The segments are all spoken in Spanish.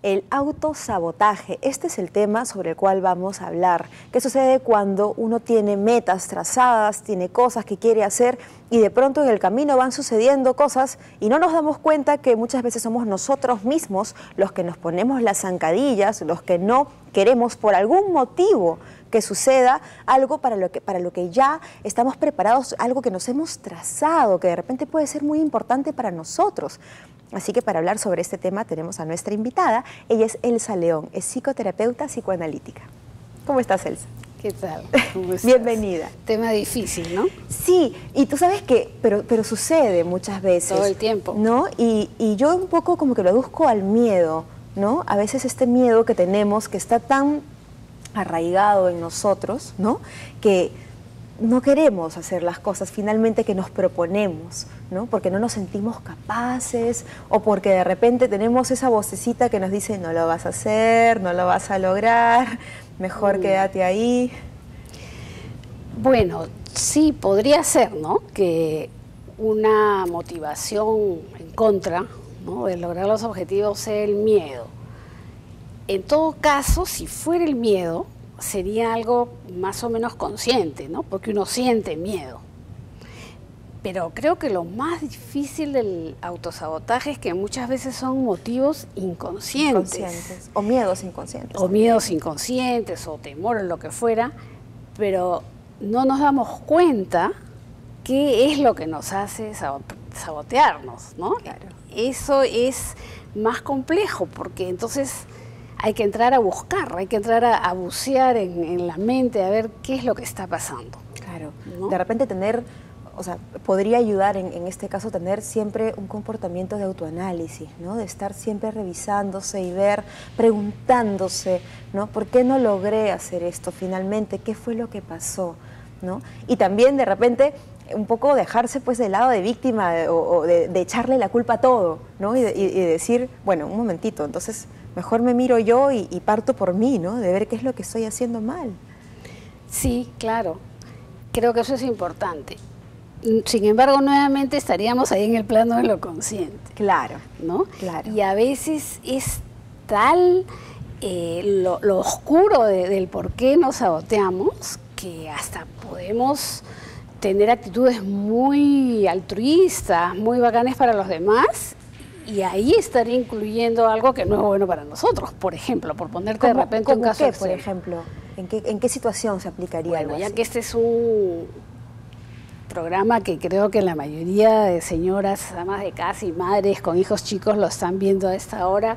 el autosabotaje. Este es el tema sobre el cual vamos a hablar. ¿Qué sucede cuando uno tiene metas trazadas, tiene cosas que quiere hacer y de pronto en el camino van sucediendo cosas y no nos damos cuenta que muchas veces somos nosotros mismos los que nos ponemos las zancadillas, los que no queremos por algún motivo que suceda algo para lo que ya estamos preparados, algo que nos hemos trazado, que de repente puede ser muy importante para nosotros? Así que para hablar sobre este tema tenemos a nuestra invitada. Ella es Elsa León, es psicoterapeuta psicoanalítica. ¿Cómo estás, Elsa? ¿Qué tal? ¿Cómo estás? Bienvenida. Tema difícil, ¿no? Sí, y tú sabes que, pero sucede muchas veces. Todo el tiempo. ¿No? Y yo un poco como que lo aduzco al miedo, ¿no? A veces este miedo que tenemos, que está tan arraigado en nosotros, ¿no? Que no queremos hacer las cosas finalmente que nos proponemos, ¿no? Porque no nos sentimos capaces o porque de repente tenemos esa vocecita que nos dice no lo vas a hacer, no lo vas a lograr, mejor quédate ahí. Bueno, sí, podría ser, ¿no? Que una motivación en contra, ¿no?, de lograr los objetivos sea el miedo. En todo caso, si fuera el miedo, sería algo más o menos consciente, ¿no? Porque uno siente miedo. Pero creo que lo más difícil del autosabotaje es que muchas veces son motivos inconscientes. O miedos inconscientes. O miedos inconscientes, o temor, o lo que fuera, pero no nos damos cuenta qué es lo que nos hace sabotearnos, ¿no? Claro. Eso es más complejo, porque entonces hay que entrar a buscar, hay que entrar a bucear en la mente, a ver qué es lo que está pasando. Claro, ¿no? De repente tener, o sea, podría ayudar en este caso tener siempre un comportamiento de autoanálisis, ¿no? De estar siempre revisándose y ver, preguntándose, ¿no? ¿Por qué no logré hacer esto finalmente? ¿Qué fue lo que pasó? ¿No? Y también de repente un poco dejarse pues del lado de víctima o de echarle la culpa a todo, ¿no? Y decir, bueno, un momentito, entonces mejor me miro yo y parto por mí, ¿no? De ver qué es lo que estoy haciendo mal. Sí, claro. Creo que eso es importante. Sin embargo, nuevamente estaríamos ahí en el plano de lo consciente. Claro, ¿no? Claro. Y a veces es tal lo oscuro del por qué nos saboteamos que hasta podemos tener actitudes muy altruistas, muy bacanes para los demás, y ahí estaría incluyendo algo que no es bueno para nosotros, por ejemplo, por ponerte de repente un caso ¿qué, por ejemplo? ¿En qué situación se aplicaría algo ya así? que este es un programa que creo que la mayoría de señoras, amas de casa y madres con hijos chicos lo están viendo a esta hora,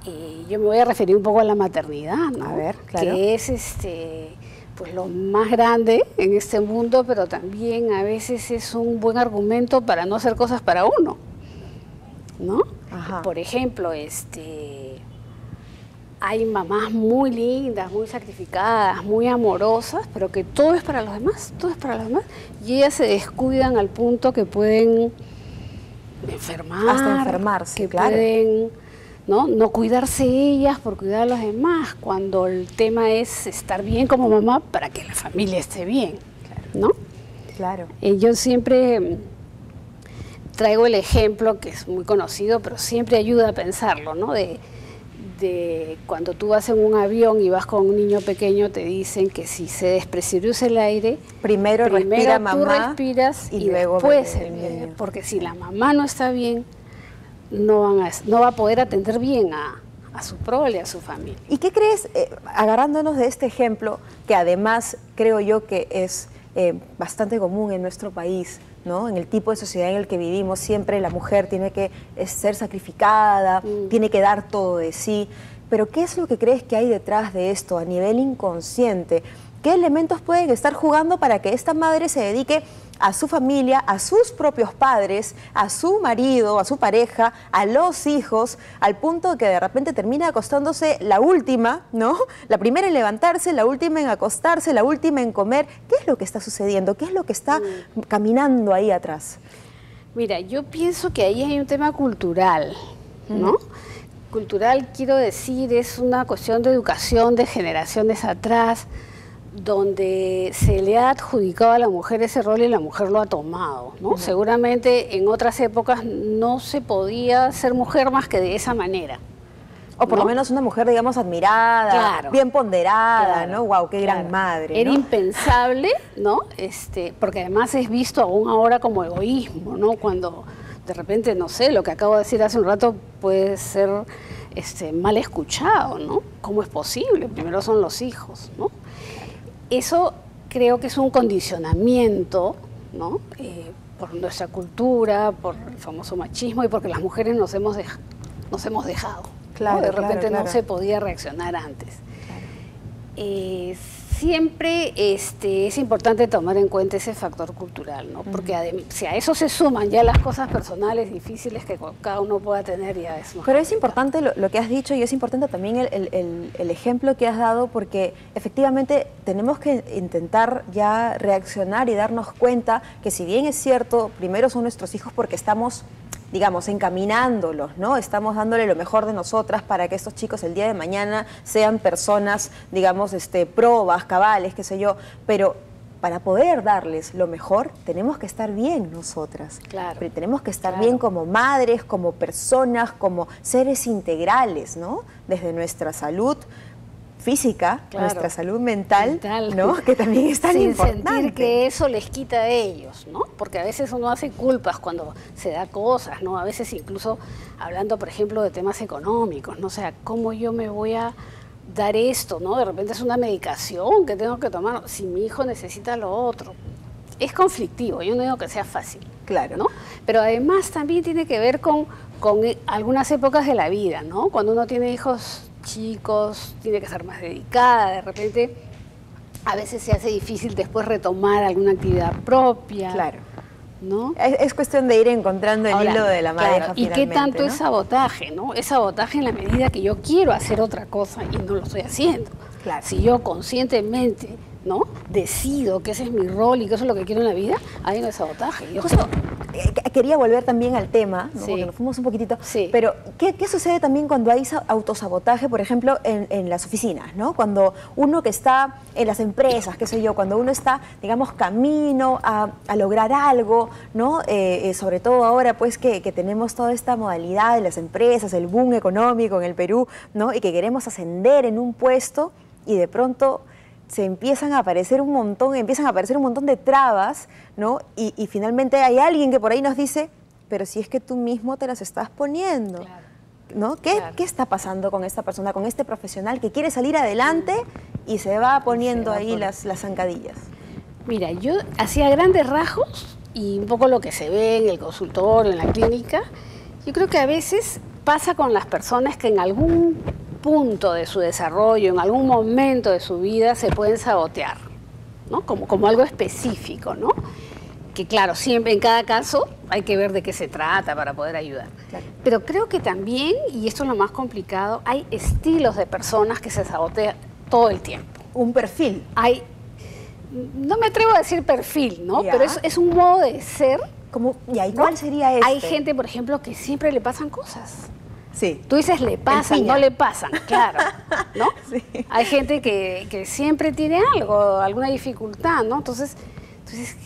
yo me voy a referir un poco a la maternidad, ¿no? A ver, claro. Que es pues lo más grande en este mundo, pero también a veces es un buen argumento para no hacer cosas para uno, ¿no? Ajá. Por ejemplo, hay mamás muy lindas, muy sacrificadas, muy amorosas, pero que todo es para los demás, todo es para los demás, y ellas se descuidan al punto que pueden enfermar, hasta enfermarse, que claro. pueden no cuidarse ellas por cuidar a los demás, cuando el tema es estar bien como mamá para que la familia esté bien, ¿no? Claro. Yo siempre traigo el ejemplo que es muy conocido, pero siempre ayuda a pensarlo, ¿no? De cuando tú vas en un avión y vas con un niño pequeño, te dicen que si se despresuriza el aire, primero respira tú mamá respiras y luego después bebé, el el bebé, niño. porque si la mamá no está bien, no va a poder atender bien a su prole, a su familia. ¿Y qué crees, agarrándonos de este ejemplo, que además creo yo que es bastante común en nuestro país, ¿no? En el tipo de sociedad en el que vivimos, siempre la mujer tiene que ser sacrificada, tiene que dar todo de sí, pero ¿qué es lo que crees que hay detrás de esto a nivel inconsciente? ¿Qué elementos pueden estar jugando para que esta madre se dedique a su familia, a sus propios padres, a su marido, a su pareja, a los hijos, al punto que de repente termina acostándose la última, ¿no? La primera en levantarse, la última en acostarse, la última en comer? ¿Qué es lo que está sucediendo? ¿Qué es lo que está caminando ahí atrás? Mira, yo pienso que ahí hay un tema cultural, ¿no? Cultural, quiero decir, es una cuestión de educación de generaciones atrás, donde se le ha adjudicado a la mujer ese rol y la mujer lo ha tomado, ¿no? Seguramente en otras épocas no se podía ser mujer más que de esa manera, O por ¿no? lo menos una mujer, digamos, admirada, Claro. bien ponderada, Claro, ¿no? Wow, qué claro. gran madre, Era ¿no? impensable, ¿no? Porque además es visto aún ahora como egoísmo, ¿no? Cuando de repente, no sé, lo que acabo de decir hace un rato puede ser mal escuchado, ¿no? ¿Cómo es posible? Primero son los hijos, ¿no? Eso creo que es un condicionamiento, ¿no? Por nuestra cultura, por el famoso machismo y porque las mujeres nos hemos dejado. Claro, ¿no? De claro, repente claro. no se podía reaccionar antes. Siempre es importante tomar en cuenta ese factor cultural, ¿no? Porque si a eso se suman ya las cosas personales difíciles que cada uno pueda tener, ya es más. Pero es importante lo que has dicho y es importante también el ejemplo que has dado, porque efectivamente tenemos que intentar ya reaccionar y darnos cuenta que si bien es cierto, primero son nuestros hijos porque estamos, digamos, encaminándolos, ¿no? Estamos dándole lo mejor de nosotras para que estos chicos el día de mañana sean personas, digamos, probas, cabales, qué sé yo, pero para poder darles lo mejor tenemos que estar bien nosotras. Claro. Pero tenemos que estar Claro. bien como madres, como personas, como seres integrales, ¿no? Desde nuestra salud física, Claro. nuestra salud mental, ¿no? Que también es tan Sin importante. sentir que eso les quita a ellos, ¿no? Porque a veces uno hace culpas cuando se da cosas, ¿no? A veces incluso hablando, por ejemplo, de temas económicos, ¿no? O sea, ¿cómo yo me voy a dar esto, ¿no? De repente es una medicación que tengo que tomar, si mi hijo necesita lo otro. Es conflictivo, yo no digo que sea fácil. Claro. ¿No? Pero además también tiene que ver con algunas épocas de la vida, ¿no? Cuando uno tiene hijos chicos, tiene que estar más dedicada, de repente a veces se hace difícil después retomar alguna actividad propia. Claro. ¿No? Es cuestión de ir encontrando el hilo de la madeja, claro, ¿y finalmente, qué tanto ¿no? es sabotaje, no? Es sabotaje en la medida que yo quiero hacer otra cosa y no lo estoy haciendo. Claro. Si yo conscientemente, ¿no? Decido que ese es mi rol y que eso es lo que quiero en la vida, ahí no es sabotaje. Yo Justo, quería volver también al tema, ¿no? Sí. Porque nos fuimos un poquitito, Sí. pero ¿qué sucede también cuando hay autosabotaje, por ejemplo, en las oficinas, ¿no? Cuando uno que está en las empresas, qué sé yo, cuando uno está, digamos, camino a lograr algo, ¿no? Sobre todo ahora, pues, que tenemos toda esta modalidad de las empresas, el boom económico en el Perú, ¿no? Y que queremos ascender en un puesto y de pronto empiezan a aparecer un montón de trabas, ¿no? Y finalmente hay alguien que por ahí nos dice, pero si es que tú mismo te las estás poniendo, Claro. ¿no? ¿Qué está pasando con esta persona, con este profesional que quiere salir adelante y se va poniendo ahí las zancadillas? Mira, yo hacía grandes rasgos y un poco lo que se ve en el consultorio, en la clínica, yo creo que a veces pasa con las personas que en algún punto de su desarrollo, en algún momento de su vida se pueden sabotear, ¿no? Como algo específico, ¿no? Que claro, siempre en cada caso hay que ver de qué se trata para poder ayudar. Claro. Pero creo que también, y esto es lo más complicado, hay estilos de personas que se sabotean todo el tiempo. Un perfil. No me atrevo a decir perfil, ¿no? Ya. Pero es un modo de ser. ¿Y cuál sería este? Hay gente, por ejemplo, que siempre le pasan cosas. Sí. Tú dices le pasan, piña. no le pasan, claro, ¿no? Sí. Hay gente que siempre tiene algo, alguna dificultad, ¿no? Entonces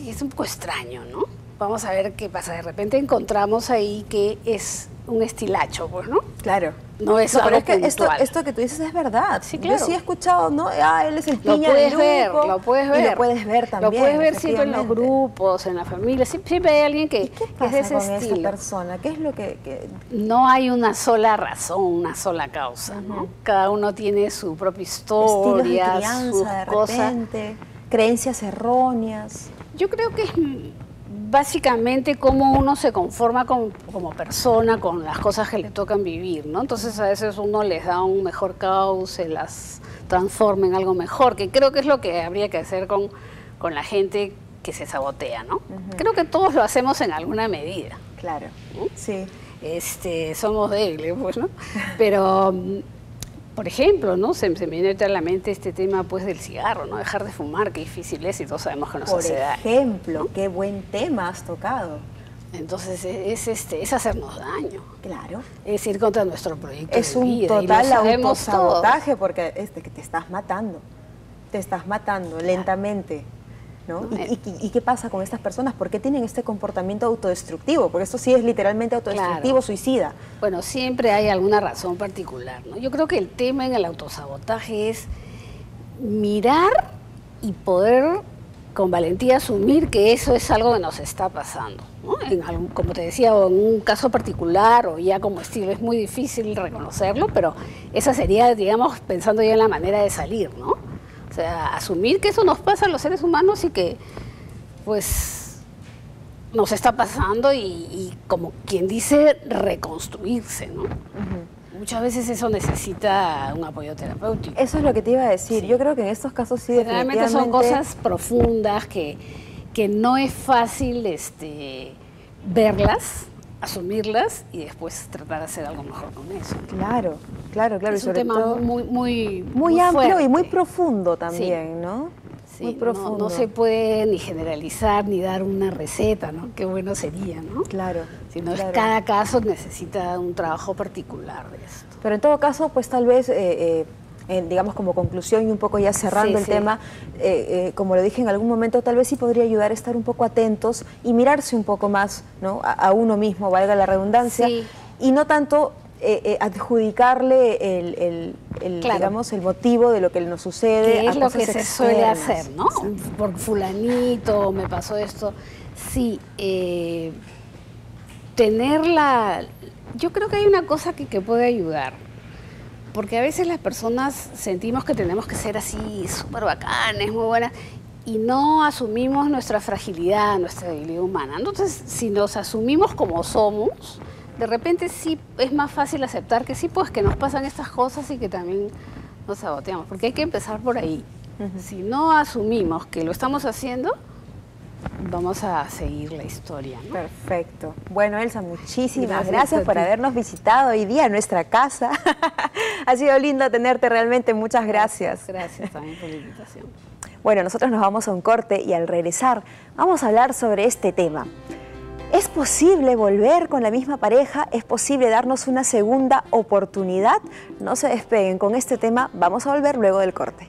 es un poco extraño, ¿no? Vamos a ver qué pasa. De repente encontramos ahí que es un estilacho, pues, ¿no? Claro. No es pero algo es que puntual. esto que tú dices es verdad. Sí, claro. Yo sí he escuchado, ¿no? Él es el Lo piña puedes del ver, grupo. lo puedes ver. Y lo puedes ver también. Lo puedes ver siempre en los efectivamente. grupos, en la familia. Siempre hay alguien que ¿Qué es de pasa ese con esta estilo. persona? ¿Qué es lo que No hay una sola razón, una sola causa, ¿no? Cada uno tiene su propia estilos de historia, crianza sus de cosas. repente, creencias erróneas? Yo creo que es básicamente cómo uno se conforma como persona con las cosas que le tocan vivir, ¿no? Entonces a veces uno les da un mejor cauce, las transforma en algo mejor, que creo que es lo que habría que hacer con la gente que se sabotea, ¿no? Creo que todos lo hacemos en alguna medida. Claro, sí. Somos débiles, pues, ¿no? Pero, por ejemplo, ¿no? Se me viene a la mente este tema, pues, del cigarro, ¿no? Dejar de fumar, qué difícil es y todos sabemos que nos Por hace daño. ejemplo, ¿no? qué buen tema has tocado. Entonces, es hacernos daño. Claro. Es ir contra nuestro proyecto Es de un vida. Y lo total sabemos todos. autosabotaje porque que te estás matando. Te estás matando lentamente. ¿no? ¿Y qué pasa con estas personas? ¿Por qué tienen este comportamiento autodestructivo? Porque esto sí es literalmente autodestructivo, claro. Suicida. Bueno, siempre hay alguna razón particular, ¿no? Yo creo que el tema en el autosabotaje es mirar y poder con valentía asumir que eso es algo que nos está pasando, ¿no? Como te decía, o en un caso particular o ya como estilo es muy difícil reconocerlo, pero esa sería, digamos, pensando ya en la manera de salir, ¿no? O sea, asumir que eso nos pasa a los seres humanos y que, pues, nos está pasando y como quien dice, reconstruirse, ¿no? Muchas veces eso necesita un apoyo terapéutico. Eso es lo que te iba a decir. Sí. Yo creo que en estos casos sí definitivamente son cosas profundas que no es fácil verlas, asumirlas y después tratar de hacer algo mejor con eso. Claro, claro, claro. Es un tema muy amplio fuerte. Y muy profundo también, sí. ¿No? Sí, muy profundo. No se puede ni generalizar ni dar una receta, ¿no? Qué bueno sería, ¿no? Claro. Sino claro. Cada caso necesita un trabajo particular de esto. Pero en todo caso, pues tal vez, digamos como conclusión y un poco ya cerrando el tema, como lo dije en algún momento, tal vez sí podría ayudar a estar un poco atentos y mirarse un poco más, ¿no? a uno mismo, valga la redundancia, y no tanto adjudicarle claro. digamos, el motivo de lo que nos sucede. Que es lo que se suele hacer, ¿no? Por fulanito me pasó esto. Sí, yo creo que hay una cosa que puede ayudar, porque a veces las personas sentimos que tenemos que ser así súper bacanes, muy buenas, y no asumimos nuestra fragilidad, nuestra debilidad humana. Entonces, si nos asumimos como somos, de repente sí es más fácil aceptar que sí, pues que nos pasan estas cosas y que también nos saboteamos, porque hay que empezar por ahí. Si no asumimos que lo estamos haciendo, vamos a seguir la historia, ¿no? Perfecto. Bueno, Elsa, muchísimas gracias por habernos visitado hoy día en nuestra casa. Ha sido lindo tenerte realmente, muchas gracias. Gracias también por la invitación. Bueno, nosotros nos vamos a un corte y al regresar vamos a hablar sobre este tema. ¿Es posible volver con la misma pareja? ¿Es posible darnos una segunda oportunidad? No se despeguen, con este tema vamos a volver luego del corte.